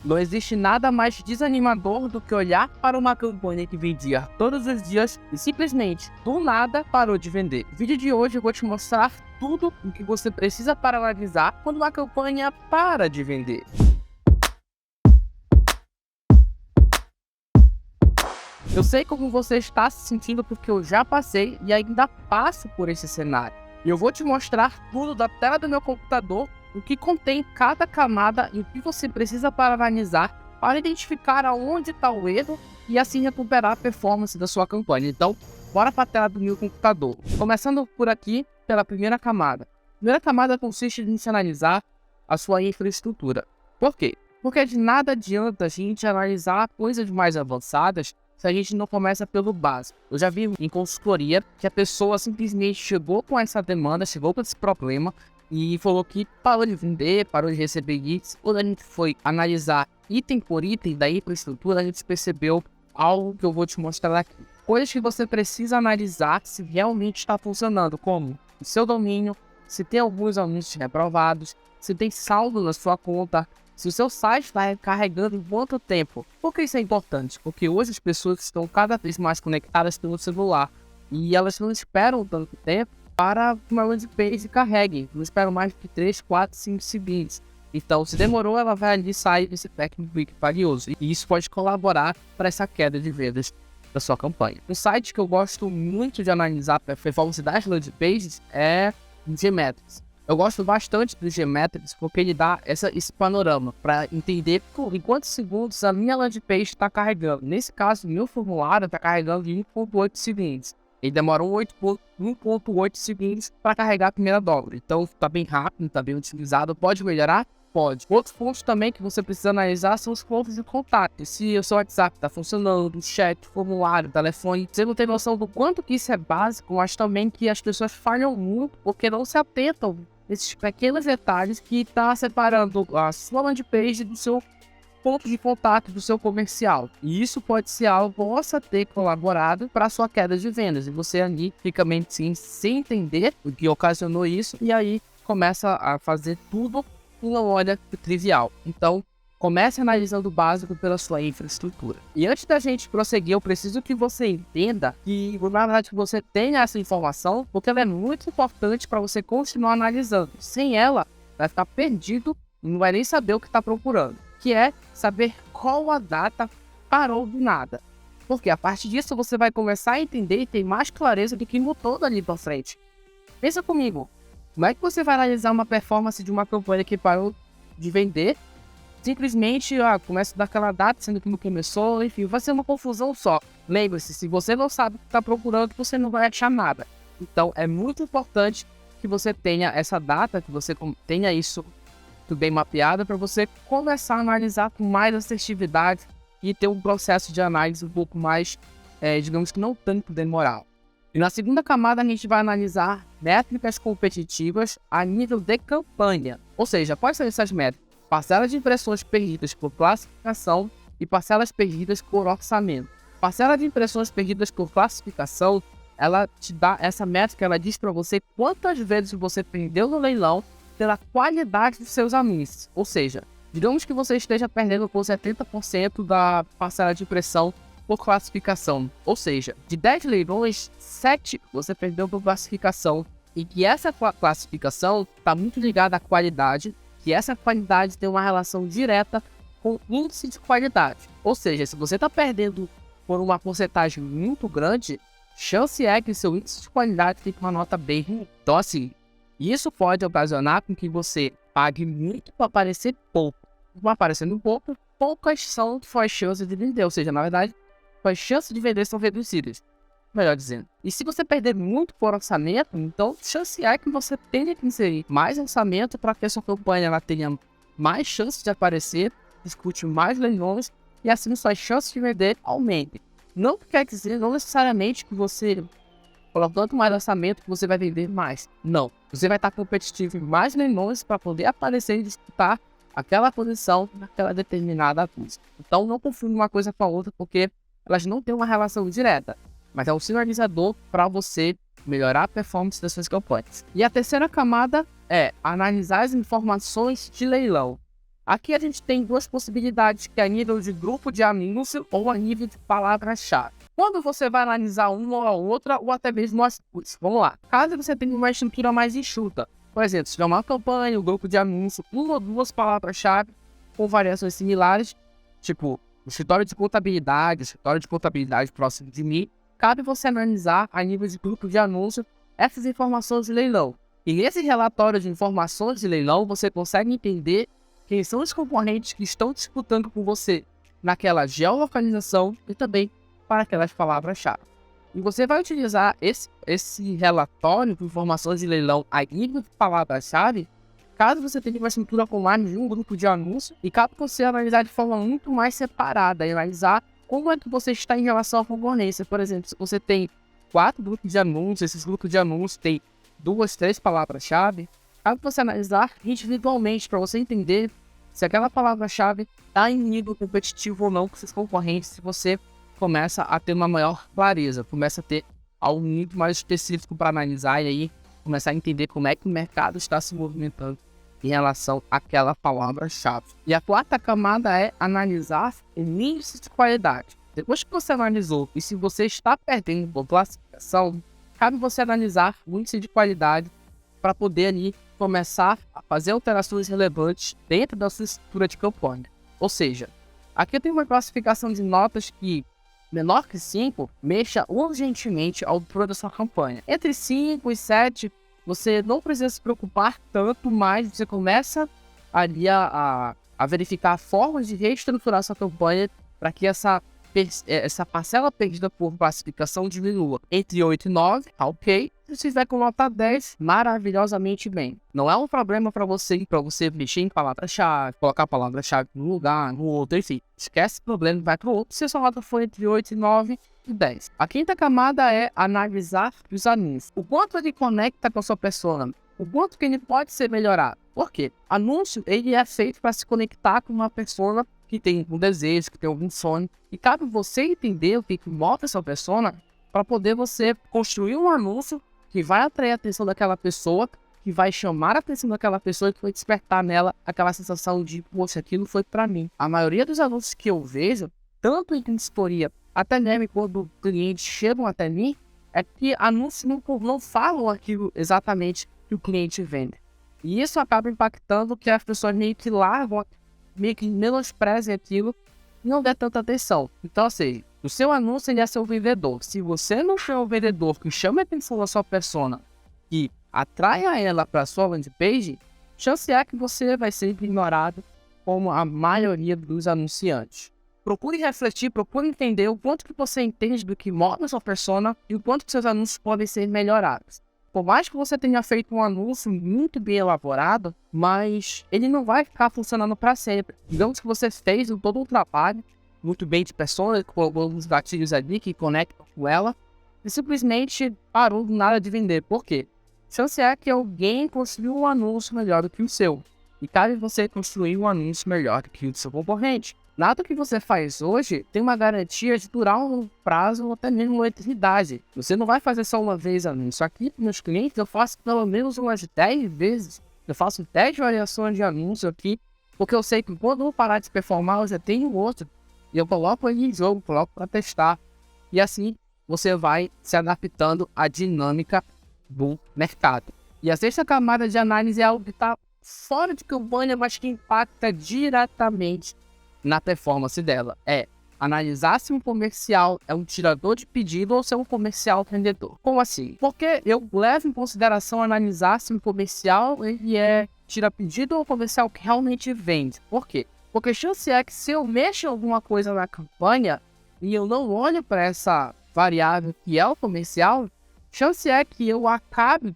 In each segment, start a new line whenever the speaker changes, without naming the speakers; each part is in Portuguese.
Não existe nada mais desanimador do que olhar para uma campanha que vendia todos os dias e simplesmente, do nada, parou de vender. No vídeo de hoje eu vou te mostrar tudo o que você precisa para analisar quando uma campanha para de vender. Eu sei como você está se sentindo porque eu já passei e ainda passo por esse cenário. E eu vou te mostrar tudo da tela do meu computador, o que contém cada camada e o que você precisa para analisar, para identificar aonde está o erro e assim recuperar a performance da sua campanha. Então, bora para a tela do meu computador. Começando por aqui, pela primeira camada. A primeira camada consiste em analisar a sua infraestrutura. Por quê? Porque de nada adianta a gente analisar coisas mais avançadas se a gente não começa pelo básico. Eu já vi em consultoria que a pessoa simplesmente chegou com essa demanda, chegou com esse problema e falou que parou de vender, parou de receber leads. Quando a gente foi analisar item por item da infraestrutura, a gente percebeu algo que eu vou te mostrar aqui. Coisas que você precisa analisar se realmente está funcionando, como o seu domínio, se tem alguns anúncios reprovados, se tem saldo na sua conta, se o seu site está carregando em quanto tempo. Por que isso é importante? Porque hoje as pessoas estão cada vez mais conectadas pelo celular e elas não esperam tanto tempo para uma landing page carregue. Não esperam mais de 3, 4, 5 segundos. Então, se demorou, ela vai ali sair desse técnico valioso. E isso pode colaborar para essa queda de vendas da sua campanha. Um site que eu gosto muito de analisar a performance das landing pages é o Gmetrics. Eu gosto bastante do Gmetrics porque ele dá esse panorama para entender em quantos segundos a minha landing page está carregando. Nesse caso, meu formulário está carregando em 1.8 segundos. Ele demorou 1.8 segundos para carregar a primeira dobra. Então, está bem rápido, está bem utilizado. Pode melhorar? Pode. Outros pontos também que você precisa analisar são os pontos de contato. Se o seu WhatsApp está funcionando, o chat, o formulário, o telefone. Você não tem noção do quanto que isso é básico, mas também que as pessoas falham muito porque não se atentam esses pequenos detalhes que está separando a sua landing page do seu ponto de contato, do seu comercial. E isso pode ser algo que possa ter colaborado para a sua queda de vendas. E você ali fica meio sem entender o que ocasionou isso. E aí começa a fazer tudo e não olha o trivial. Então, comece analisando o básico pela sua infraestrutura. E antes da gente prosseguir, eu preciso que você entenda que, na verdade, que você tenha essa informação, porque ela é muito importante para você continuar analisando. Sem ela, vai ficar perdido e não vai nem saber o que está procurando. Que é saber qual a data parou do nada. Porque a partir disso, você vai começar a entender e ter mais clareza do que mudou dali para frente. Pensa comigo. Como é que você vai analisar uma performance de uma campanha que parou de vender? Simplesmente, começa daquela data, sendo que não começou, enfim, vai ser uma confusão só. Lembre-se, se você não sabe o que está procurando, você não vai achar nada. Então, é muito importante que você tenha essa data, que você tenha isso tudo bem mapeado, para você começar a analisar com mais assertividade e ter um processo de análise um pouco mais, digamos que não tanto demorado. E na segunda camada, a gente vai analisar métricas competitivas a nível de campanha. Ou seja, quais são essas métricas? Parcelas de impressões perdidas por classificação e parcelas perdidas por orçamento. Parcela de impressões perdidas por classificação, ela te dá essa métrica, ela diz para você quantas vezes você perdeu no leilão pela qualidade dos seus anúncios. Ou seja, digamos que você esteja perdendo por 70% da parcela de impressão por classificação. Ou seja, de 10 leilões, 7 você perdeu por classificação. E que essa classificação está muito ligada à qualidade, que essa qualidade tem uma relação direta com o índice de qualidade. Ou seja, se você está perdendo por uma porcentagem muito grande, chance é que seu índice de qualidade fique uma nota bem ruim. Então, assim, isso pode ocasionar com que você pague muito para aparecer pouco. Aparecendo pouco, poucas são suas chances de vender. Ou seja, na verdade, suas chances de vender são reduzidas. Melhor dizendo. E se você perder muito por orçamento, então chance é que você tenha que inserir mais orçamento para que a sua campanha ela tenha mais chances de aparecer, discute mais leilões e assim suas chances de vender aumentem. Não quer dizer, não necessariamente que você colocando mais orçamento que você vai vender mais. Não. Você vai estar competitivo em mais leilões para poder aparecer e disputar aquela posição naquela determinada custa. Então não confunda uma coisa com a outra porque elas não têm uma relação direta. Mas é um sinalizador para você melhorar a performance das suas campanhas. E a terceira camada é analisar as informações de leilão. Aqui a gente tem duas possibilidades, que é a nível de grupo de anúncio ou a nível de palavra-chave. Quando você vai analisar uma ou a outra, ou até mesmo as duas. Vamos lá. Caso você tenha uma estrutura mais enxuta, por exemplo, se tiver uma campanha, um grupo de anúncio, uma ou duas palavras-chave com variações similares, tipo escritório de contabilidade próximo de mim, cabe você analisar a nível de grupo de anúncio essas informações de leilão. E nesse relatório de informações de leilão, você consegue entender quem são os concorrentes que estão disputando com você naquela geolocalização e também para aquelas palavras-chave. E você vai utilizar esse relatório de informações de leilão a nível de palavra-chave, caso você tenha uma estrutura com mais de um grupo de anúncios, e caso você analisar de forma muito mais separada, e analisar como é que você está em relação à concorrência. Por exemplo, se você tem 4 grupos de anúncios, esses grupos de anúncios têm 2, 3 palavras-chave, cabe você analisar individualmente para você entender se aquela palavra-chave está em nível competitivo ou não com seus concorrentes, se você começa a ter uma maior clareza, começa a ter algo muito mais específico para analisar e aí começar a entender como é que o mercado está se movimentando em relação àquela palavra-chave. E a quarta camada é analisar o índice de qualidade. Depois que você analisou e se você está perdendo por classificação, cabe você analisar o índice de qualidade para poder ali começar a fazer alterações relevantes dentro da sua estrutura de campanha. Ou seja, aqui eu tenho uma classificação de notas que menor que 5, mexa urgentemente a altura da sua campanha. Entre 5 e 7, você não precisa se preocupar tanto, mas você começa ali a verificar formas de reestruturar sua campanha para que essa parcela perdida por classificação diminua. Entre 8 e 9, tá ok. Se tiver com nota 10, maravilhosamente bem. Não é um problema para você mexer em palavra-chave, colocar a palavra-chave num lugar, no outro, enfim. Esquece esse problema, vai para o outro. Se a sua nota for entre 8 e 9 e 10. A quinta camada é analisar os anúncios. O quanto ele conecta com a sua persona. O quanto que ele pode ser melhorado. Por quê? Anúncio, ele é feito para se conectar com uma persona que tem um desejo, que tem algum sonho. E cabe você entender o que move essa persona para poder você construir um anúncio que vai atrair a atenção daquela pessoa, que vai chamar a atenção daquela pessoa e que vai despertar nela aquela sensação de, poxa, aquilo foi para mim. A maioria dos anúncios que eu vejo, tanto em consultoria, até mesmo quando clientes chegam até mim, é que anúncios não falam aquilo exatamente que o cliente vende. E isso acaba impactando que as pessoas meio que largam, meio que menosprezem aquilo e não dê tanta atenção. Então, assim, o seu anúncio ele é seu vendedor. Se você não for um vendedor que chame a atenção da sua persona e atraia ela para a sua landing page, chance é que você vai ser ignorado como a maioria dos anunciantes. Procure refletir, procure entender o quanto que você entende do que move a sua persona e o quanto que seus anúncios podem ser melhorados. Por mais que você tenha feito um anúncio muito bem elaborado, mas ele não vai ficar funcionando para sempre. Digamos que você fez todo um trabalho muito bem de persona, com alguns gatilhos ali que conectam com ela, e simplesmente parou do nada de vender. Por quê? Chance é que alguém construiu um anúncio melhor do que o seu. E cabe você construir um anúncio melhor do que o do seu concorrente. Nada que você faz hoje tem uma garantia de durar um prazo ou até mesmo uma eternidade. Você não vai fazer só uma vez anúncio. Aqui para meus clientes eu faço pelo menos umas 10 vezes. Eu faço 10 variações de anúncio aqui, porque eu sei que quando eu parar de performar eu já tenho outro. E eu coloco ele em jogo, coloco para testar. E assim você vai se adaptando à dinâmica do mercado. E a sexta camada de análise é algo que está fora de campanha, mas que impacta diretamente na performance dela. É analisar se um comercial é um tirador de pedido ou se é um comercial vendedor. Como assim? Porque eu levo em consideração analisar se um comercial ele tira pedido ou um comercial que realmente vende. Por quê? Porque chance é que se eu mexo em alguma coisa na campanha e eu não olho para essa variável que é o comercial, chance é que eu acabe,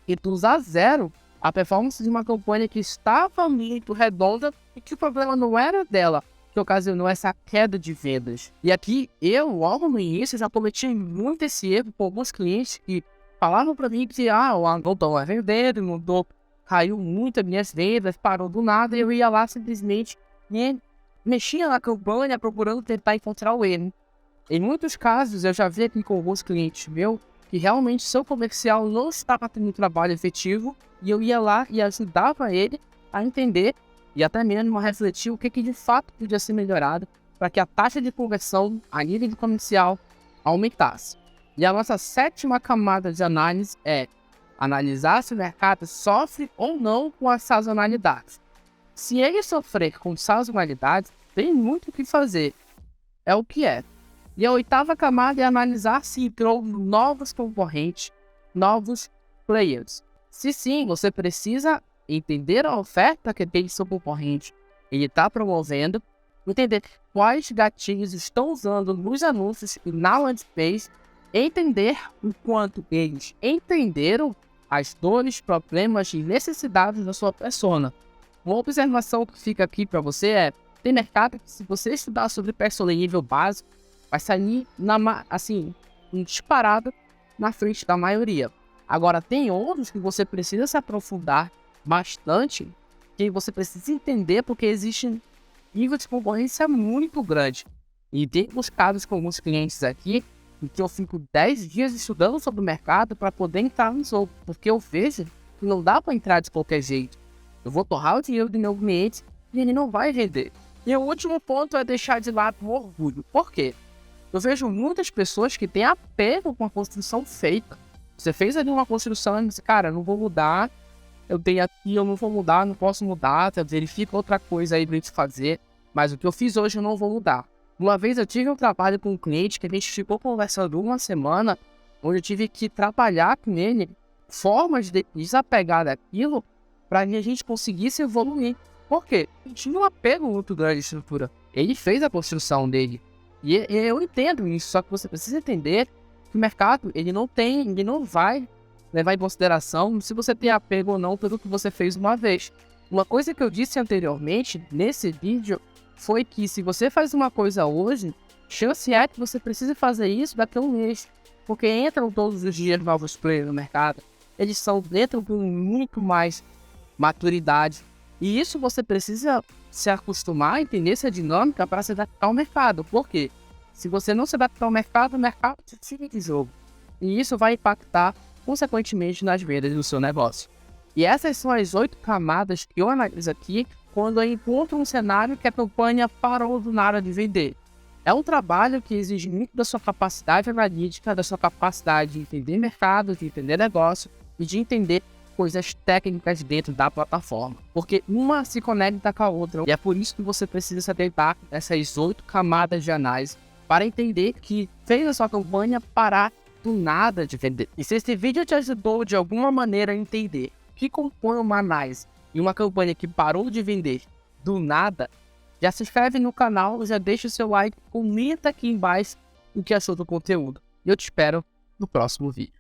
reduz a zero a performance de uma campanha que estava muito redonda e que o problema não era dela, que ocasionou essa queda de vendas. E aqui, logo no início, já cometi muito esse erro com alguns clientes que falavam para mim que o anúncio não é vendendo, mudou, caiu muito as minhas vendas, parou do nada, e eu ia lá simplesmente e mexia na campanha procurando tentar encontrar o erro. Em muitos casos, eu já vi aqui com alguns clientes meus que realmente seu comercial não estava tendo um trabalho efetivo, e eu ia lá e ajudava ele a entender e até mesmo refletir o que de fato podia ser melhorado para que a taxa de conversão a nível comercial aumentasse. E a nossa sétima camada de análise é analisar se o mercado sofre ou não com a sazonalidade. Se ele sofrer com sazonalidade, tem muito o que fazer. É o que é. E a oitava camada é analisar se entrou novos concorrentes, novos players. Se sim, você precisa entender a oferta que aquele seu concorrente está promovendo, entender quais gatilhos estão usando nos anúncios e na landing page, entender o quanto eles entenderam as dores, problemas e necessidades da sua persona. Uma observação que fica aqui para você é: tem mercado que, se você estudar sobre persona em nível básico, vai sair disparado na frente da maioria. Agora, tem outros que você precisa se aprofundar bastante, que você precisa entender, porque existe nível de concorrência muito grande. E tem buscado com alguns clientes aqui, em que eu fico 10 dias estudando sobre o mercado para poder entrar no jogo, porque eu vejo que não dá para entrar de qualquer jeito. Eu vou torrar o dinheiro do meu cliente e ele não vai render. E o último ponto é deixar de lado o orgulho. Por quê? Eu vejo muitas pessoas que têm apego com a construção feita. Você fez ali uma construção e diz: cara, não vou mudar, eu tenho aqui, eu não vou mudar, não posso mudar, verifica outra coisa aí pra gente fazer, mas o que eu fiz hoje eu não vou mudar. Uma vez eu tive um trabalho com um cliente que a gente ficou conversando uma semana, onde eu tive que trabalhar com ele formas de desapegar daquilo para que a gente conseguisse evoluir. Por quê? Ele tinha um apego muito grande à estrutura. Ele fez a construção dele. E eu entendo isso, só que você precisa entender que o mercado, ele não vai levar em consideração se você tem apego ou não pelo que você fez uma vez. Uma coisa que eu disse anteriormente, nesse vídeo, foi que se você faz uma coisa hoje, chance é que você precise fazer isso daqui a um mês. Porque entram todos os dias novos players no mercado. Eles entram com muito mais maturidade. E isso você precisa se acostumar a entender essa dinâmica para se adaptar ao mercado. Por quê? Se você não se adaptar ao mercado, o mercado te tira de jogo. E isso vai impactar, consequentemente, nas vendas do seu negócio. E essas são as 8 camadas que eu analiso aqui quando eu encontro um cenário que a campanha parou do nada de vender. É um trabalho que exige muito da sua capacidade analítica, da sua capacidade de entender mercado, de entender negócio e de entender coisas técnicas dentro da plataforma, porque uma se conecta com a outra, e é por isso que você precisa se atentar nessas 8 camadas de análise para entender que fez a sua campanha parar do nada de vender. E se esse vídeo te ajudou de alguma maneira a entender o que compõe uma análise e uma campanha que parou de vender do nada, já se inscreve no canal, já deixa o seu like, comenta aqui embaixo o que achou do conteúdo. E eu te espero no próximo vídeo.